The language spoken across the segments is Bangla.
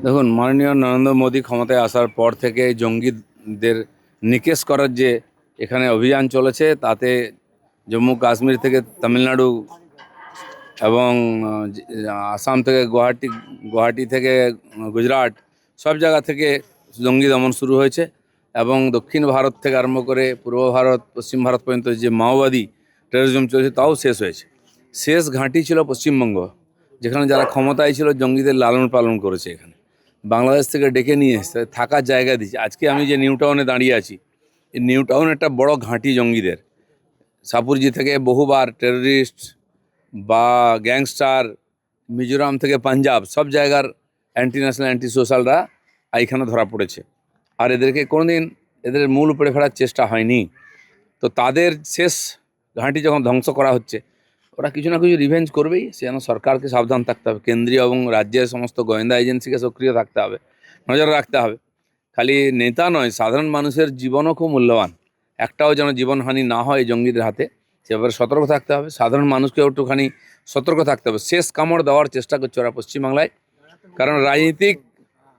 দেখুন, মাননীয় নরেন্দ্র মোদী ক্ষমতায় আসার পর থেকে জঙ্গিদের নিকেশ করার যে এখানে অভিযান চলেছে, তাতে জম্মু কাশ্মীর থেকে তামিলনাড়ু এবং আসাম থেকে গুয়াহাটি থেকে গুজরাট, সব জায়গা থেকে জঙ্গি দমন শুরু হয়েছে। এবং দক্ষিণ ভারত থেকে আরম্ভ করে পূর্ব ভারত, পশ্চিম ভারত পর্যন্ত যে মাওবাদী টেরোরিজম চলছে, তাও শেষ হয়েছে। শেষ ঘাঁটি ছিল পশ্চিমবঙ্গ, যেখানে যারা ক্ষমতায় ছিল জঙ্গিদের লালন পালন করেছে। এখানে বাংলাদেশ থেকে ডেকে নিয়ে এসে থাকার জায়গা দিয়েছে। আজকে আমি যে নিউ টাউনে দাঁড়িয়ে আছি, এই নিউ টাউন একটা বড় ঘাঁটি জঙ্গিদের। সাপুরজি থেকে বহুবার টেররিস্ট বা গ্যাংস্টার, মিজোরাম থেকে পাঞ্জাব, সব জায়গার অ্যান্টি ন্যাশনাল, অ্যান্টি সোশ্যালরা এইখানে ধরা পড়েছে। আর এদেরকে কোনোদিন এদের মূল উপরে ফেরার চেষ্টা হয়নি। তো তাদের শেষ ঘাঁটি যখন ধ্বংস করা হচ্ছে, ওরা কিছু না কিছু রিভেঞ্জ করবেই। সেজন্য সরকারকে সাবধান থাকতে হবে, কেন্দ্রীয় এবং রাজ্যের সমস্ত গোয়েন্দা এজেন্সিকে সক্রিয় থাকতে হবে, নজর রাখতে হবে। খালি নেতা নয়, সাধারণ মানুষের জীবনও খুব মূল্যবান। একটাও যেন জীবনহানি না হয় জঙ্গিদের হাতে, সে ব্যাপারে সতর্ক থাকতে হবে। সাধারণ মানুষকেও একটুখানি সতর্ক থাকতে হবে। শেষ কামড় দেওয়ার চেষ্টা করছে ওরা পশ্চিমবাংলায়, কারণ রাজনীতিক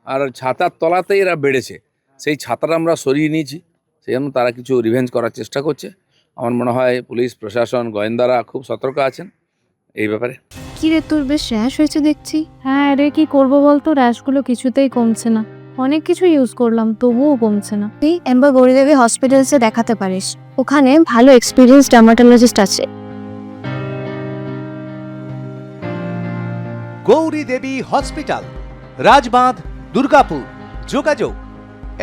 আর ছাতার তলাতেই এরা বেড়েছে। সেই ছাতাটা আমরা সরিয়ে নিয়েছি, সেই জন্য তারা কিছু রিভেঞ্জ করার চেষ্টা করছে। আমার মনে হয় পুলিশ প্রশাসন, গোয়েন্দারা খুব সতর্ক আছেন এই ব্যাপারে। কি রে, তোর বেশ র্যাশ হয়েছে দেখছি। হ্যাঁ রে, কি করবো বলতো, র্যাশগুলো কিছুতেই কমছে না। অনেক কিছু ইউজ করলাম তবুও কমছে না। তুই এম্বার গৌরীদেবী হসপিটালসে দেখাতে পারিস, ওখানে ভালো এক্সপিরিয়েন্স ডার্মাটোলজিস্ট আছে। গৌরী দেবী হসপিটাল, রাজবাঁধ, দুর্গাপুর। যোগাযোগ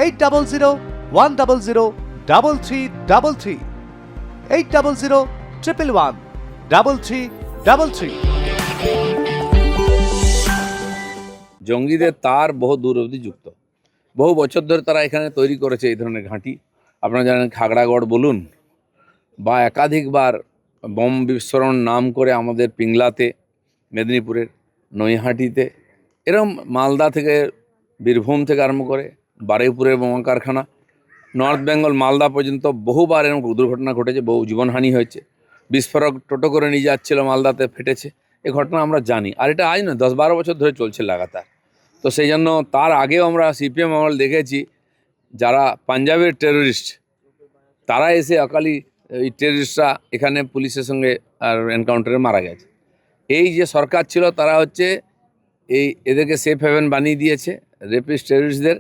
8001003333, 8001113333। জঙ্গিদের তার বহু দূর অবধি যুক্ত। বহু বছর ধরে তারা এখানে তৈরি করেছে এই ধরনের ঘাঁটি। আপনারা জানেন, খাগড়াগড় বলুন বা একাধিকবার বোম বিস্ফোরণ নাম করে আমাদের পিংলাতে, মেদিনীপুরের নৈহাটিতে, এরকম মালদা থেকে, বীরভূম থেকে আরম্ভ করে বারুইপুরের বোমা কারখানা, নর্থ বেঙ্গল মালদা পর্যন্ত বহুবার এরকম দুর্ঘটনা ঘটেছে, বহু জীবনহানি হয়েছে। বিস্ফোরক টোটো করে নিয়ে যাচ্ছিল, মালদাতে ফেটেছে। এই ঘটনা আমরা জানি। আর এটা আজ নয়, 10-12 বছর ধরে চলছে লাগাতার। তো সেই জন্য তার আগেও আমরা সিপিএম আমল দেখেছি, যারা পাঞ্জাবের টেররিস্ট, তারা এসে অকালি এই টেররিস্টরা এখানে পুলিশের সঙ্গে আর এনকাউন্টারে মারা গেছে। এই যে সরকার ছিল, তারা হচ্ছে এদেরকে সেফ হেভেন বানিয়ে দিয়েছে রেপিস্ট টেররিস্টদের।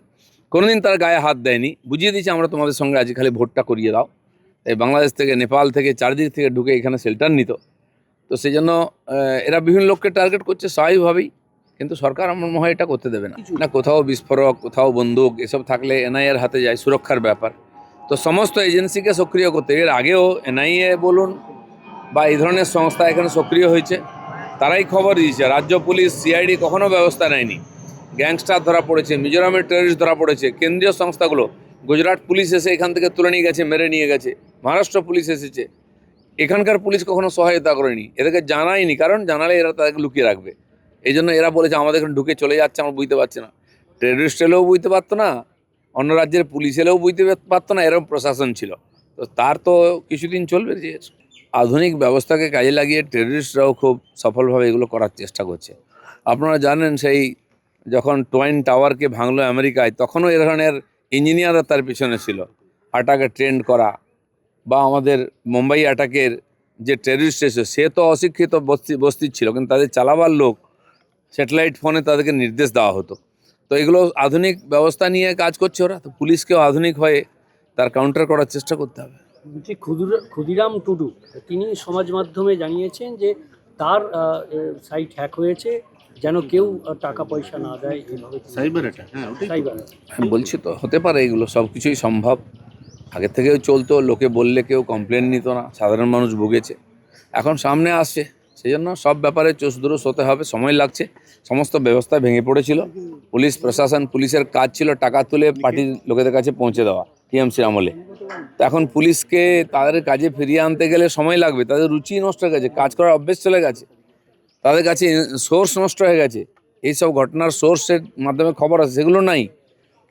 কোনোদিন তার গায়ে হাত দেয়নি, বুঝিয়ে দিয়েছে আমরা তোমাদের সঙ্গে আজ, খালি ভোটটা করিয়ে দাও। এই বাংলাদেশ থেকে, নেপাল থেকে, চারদিক থেকে ঢুকে এখানে শেল্টার নিত। তো সেই জন্য এরা বিভিন্ন লোককে টার্গেট করছে স্বাভাবিকভাবেই, কিন্তু সরকার আমার মনে হয় এটা করতে দেবে না। না, কোথাও বিস্ফোরক, কোথাও বন্দুক, এসব থাকলে এনআইএর হাতে যায়, সুরক্ষার ব্যাপার। তো সমস্ত এজেন্সিকে সক্রিয় করতে, এর আগেও এনআইএ বলুন বা এই ধরনের সংস্থা এখানে সক্রিয় হয়েছে, তারাই খবর দিয়েছে। রাজ্য পুলিশ, সিআইডি কখনো ব্যবস্থা নেয়নি। গ্যাংস্টার ধরা পড়েছে, মিজোরামের টেররিস্ট ধরা পড়েছে, কেন্দ্রীয় সংস্থাগুলো, গুজরাট পুলিশ এসে এখান থেকে তুলে নিয়ে গেছে, মেরে নিয়ে গেছে, মহারাষ্ট্র পুলিশ এসেছে। এখানকার পুলিশ কখনো সহায়তা করেনি, এদেরকে জানায়নি, কারণ জানালে এরা তাদেরকে লুকিয়ে রাখবে। এই জন্য এরা বলেছে আমাদের এখানে ঢুকে চলে যাচ্ছে, আমরা বুঝতে পারছি না। টেররিস্ট এলেও বুঝতে পারতো না, অন্য রাজ্যের পুলিশ এলেও বুঝতে পারতো না, এরকম প্রশাসন ছিল। তো তার তো কিছুদিন চলবে। যে আধুনিক ব্যবস্থাকে কাজে লাগিয়ে টেররিস্টরাও খুব সফলভাবে এগুলো করার চেষ্টা করছে। আপনারা জানেন, সেই যখন টয়েন টাওয়ারকে ভাঙলো আমেরিকায়, তখনও এ ধরনের ইঞ্জিনিয়াররা তার পিছনে ছিল, আটাকে ট্রেন্ড করা। বা আমাদের মুম্বাই অ্যাটাকের যে টেররিস্ট এসে, সে তো অশিক্ষিত বস্তির ছিল, কিন্তু তাদের চালাবার লোক, স্যাটেলাইট ফোনে তাদেরকে নির্দেশ দেওয়া হতো। তো এগুলো আধুনিক ব্যবস্থা নিয়ে কাজ করছে ওরা। তো পুলিশকেও আধুনিক হয়ে তার কাউন্টার করার চেষ্টা করতে হবে। যে ক্ষুদিরাম টুডু, তিনি সমাজ মাধ্যমে জানিয়েছেন যে তার সাইট হ্যাক হয়েছে, যেন কেউ টাকা পয়সা না দেয়, এইভাবে সাইবার অ্যাটাক। আমি বলছি তো, হতে পারে, এগুলো সব কিছুই সম্ভব। আগে থেকেও চলতো, লোকে বললে কেউ কমপ্লেন নিত না, সাধারণ মানুষ ভুগেছে, এখন সামনে আসছে। সেই জন্য সব ব্যাপারে চোষদুরুস হতে হবে, সময় লাগছে। সমস্ত ব্যবস্থা ভেঙে পড়েছিল। পুলিশ প্রশাসন, পুলিশের কাজ ছিল টাকা তুলে পার্টির লোকেদের কাছে পৌঁছে দেওয়া টিএমসির আমলে। তো এখন পুলিশকে তাদের কাজে ফিরিয়ে আনতে গেলে সময় লাগবে। তাদের রুচি নষ্ট হয়ে গেছে, কাজ করার অভ্যেস চলে গেছে, তাদের কাছে সোর্স নষ্ট হয়ে গেছে। এইসব ঘটনার সোর্সের মাধ্যমে খবর আছে, সেগুলো নাই।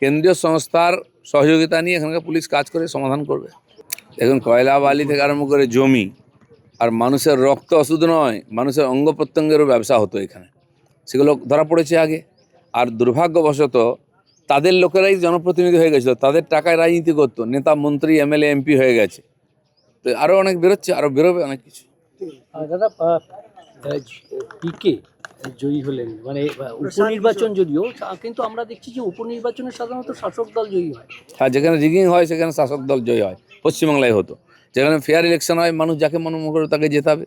কেন্দ্রীয় সংস্থার সহযোগিতা নিয়ে এখানকার পুলিশ কাজ করে সমাধান করবে। দেখুন, কয়লা বালি থেকে আরম্ভ করে জমি, আর মানুষের রক্ত শুধু নয়, মানুষের অঙ্গ প্রত্যঙ্গেরও ব্যবসা হতো এখানে, সেগুলো ধরা পড়েছে আগে। আর দুর্ভাগ্যবশত তাদের লোকেরাই জনপ্রতিনিধি হয়ে গেছিলো, তাদের টাকায় রাজনীতি করতো, নেতা মন্ত্রী এমএলএ এমপি হয়ে গেছে। তো আরও অনেক বেরোচ্ছে, আরও বেরোবে অনেক কিছু। দাদা পিকে জয়ী হলেন, মানে উপনির্বাচন যদিও, কিন্তু আমরা দেখছি যে উপনির্বাচনে সাধারণত শাসক দল জয়ী হয়। হ্যাঁ, যেখানে রিগিং হয় সেখানে শাসক দল জয় হয়। পশ্চিমবাংলায় হতো, যেখানে ফেয়ার ইলেকশন হয় মানুষ যাকে মনে করে তাকে জেতাবে।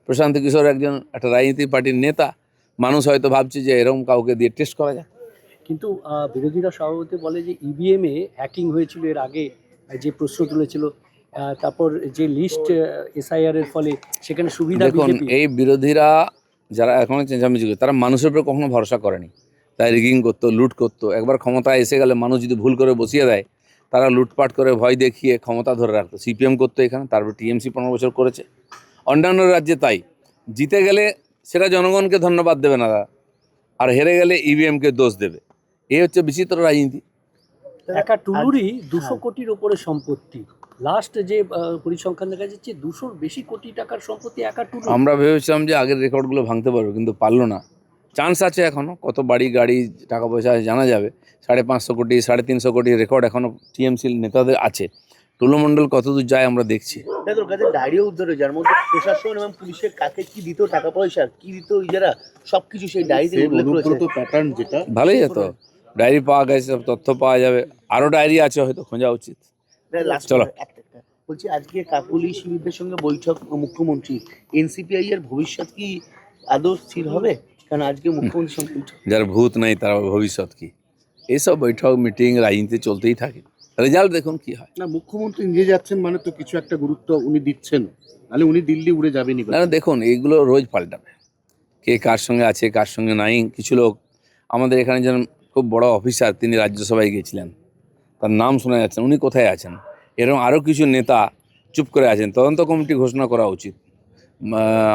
প্রশান্ত কিশোর একজন একটা রাজনীতি পার্টির নেতা, মানুষ হয়তো ভাবছে যে এরকম কাউকে দিয়ে টেস্ট করা যায়। কিন্তু বিরোধীরা স্বভাবতই বলে যে ইভিএমে হ্যাকিং হয়েছিল এর আগে, যে প্রশ্ন তুলেছিল, তারপর যে লিস্ট এসআইআর এর ফলে সেখানে সুবিধা দেখুন, বিজেপি। এই বিরোধীরা যারা এখন চেঁচামেচি করে তারা মানুষের উপরে কখনো ভরসা করেনি, তাই রিগিং করতো, লুট করতো। একবার ক্ষমতায় এসে গেলে মানুষ যদি ভুল করে বসিয়ে দেয়, তারা লুটপাট করে ভয় দেখিয়ে ক্ষমতা ধরে রাখতো। সিপিএম করতো এখানে, তারপর টিএমসি 15 বছর করেছে। অন্যান্য রাজ্যে তাই, জিতে গেলে সেটা জনগণকে ধন্যবাদ দেবে না, আর হেরে গেলে ইভিএমকে দোষ দেবে। এই হচ্ছে বিচিত্র রাজনীতি। একা টুলুরই 200 কোটির ওপরে সম্পত্তি। লাস্ট যে পরিসংখ্যান দেখা যাচ্ছে 200-র বেশি কোটি টাকার সম্পত্তি একা টুলু। আমরা ভেবেছিলাম যে আগের রেকর্ডগুলো ভাঙতে পারবো, কিন্তু পারলো না। চান্স আছে এখনও, কত বাড়ি গাড়ি টাকা পয়সা আছে জানা যাবে। 550 কোটি 350 কোটি রেকর্ড এখনও টিএমসি নেতাদের আছে। টুলু মণ্ডল কতদূর যায় আমরা দেখছি। তোর কাছে ডায়েরিও উদ্ধার হয়েছে, যার মধ্যে প্রশাসন এবং পুলিশের কাকে কি দিত, টাকা পয়সা কি দিত, ইজারা সবকিছু সেই ডায়েরিতে উল্লেখ করেছে। প্যাটার্ন যেটা ভালোই হতো, ডায়েরি পাওয়া গেছে, সব তথ্য পাওয়া যাবে। আরও ডায়েরি আছে, হয়তো খোঁজা উচিত। চলো। বলছি, আজকে কাকুলি শিবিরদের সঙ্গে বৈঠক মুখ্যমন্ত্রী, এনসিপিআই এর ভবিষ্যৎ কি আদৌ স্থির হবে? কারণ আজকে মুখ্যমন্ত্রীর সঙ্গে বৈঠক। যার ভূত নাই তার ভবিষ্যৎ কি? এইসব বৈঠক মিটিং রাজনীতি চলতেই থাকে, রেজাল্ট দেখুন কি হয়। না, মুখ্যমন্ত্রী নিজে যাচ্ছেন মানে তো কিছু একটা গুরুত্ব উনি দিচ্ছেন, নাহলে উনি দিল্লি উড়ে যাবেনি। না দেখুন, এইগুলো রোজ পাল্টাবে, কে কার সঙ্গে আছে কার সঙ্গে নাই। কিছু লোক আমাদের এখানে যেন খুব বড় অফিসার, তিনি রাজ্যসভায় গিয়েছিলেন, তার নাম শোনা যাচ্ছে, উনি কোথায় আছেন? এরকম আরও কিছু নেতা চুপ করে আছেন, তদন্ত কমিটি ঘোষণা করা উচিত।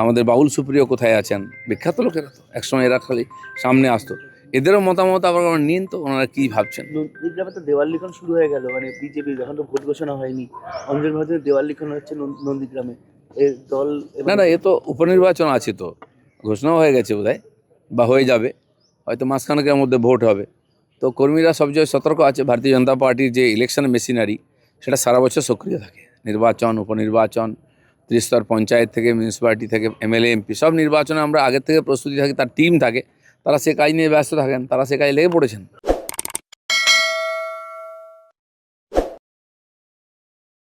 আমাদের বাউল সুপ্রিয় কোথায় আছেন? বিখ্যাত লোকেরা তো, একসময় এরা খালি সামনে আসতো। এদেরও মতামত আবার নিন তো, ওনারা কী ভাবছেন। নন্দীগ্রামে তো দেওয়াল লিখন শুরু হয়ে গেল, মানে বিজেপির, এখন তো ভোট ঘোষণা হয়নি। অঞ্জন ভারতের দেওয়াল লিখন হচ্ছে নন্দীগ্রামে। এর দল না, এ তো উপনির্বাচন আছে, তো ঘোষণাও হয়ে গেছে বোধহয়, বা হয়ে যাবে, হয়তো মাসখানেকের মধ্যে ভোট হবে। তো কর্মীরা সবচেয়ে সতর্ক আছে। ভারতীয় জনতা পার্টির যে ইলেকশন মেশিনারি, সেটা সারা বছর সক্রিয় থাকে। নির্বাচন, উপনির্বাচন, ত্রিস্তর পঞ্চায়েত থেকে মিউনিসিপ্যালিটি থেকে এমএলএ এমপি, সব নির্বাচনে আমরা আগের থেকে প্রস্তুতি থাকি, তার টিম থাকে, তারা সে কাজ নিয়ে ব্যস্ত থাকেন, তারা সে কাজে লেগে পড়েছেন।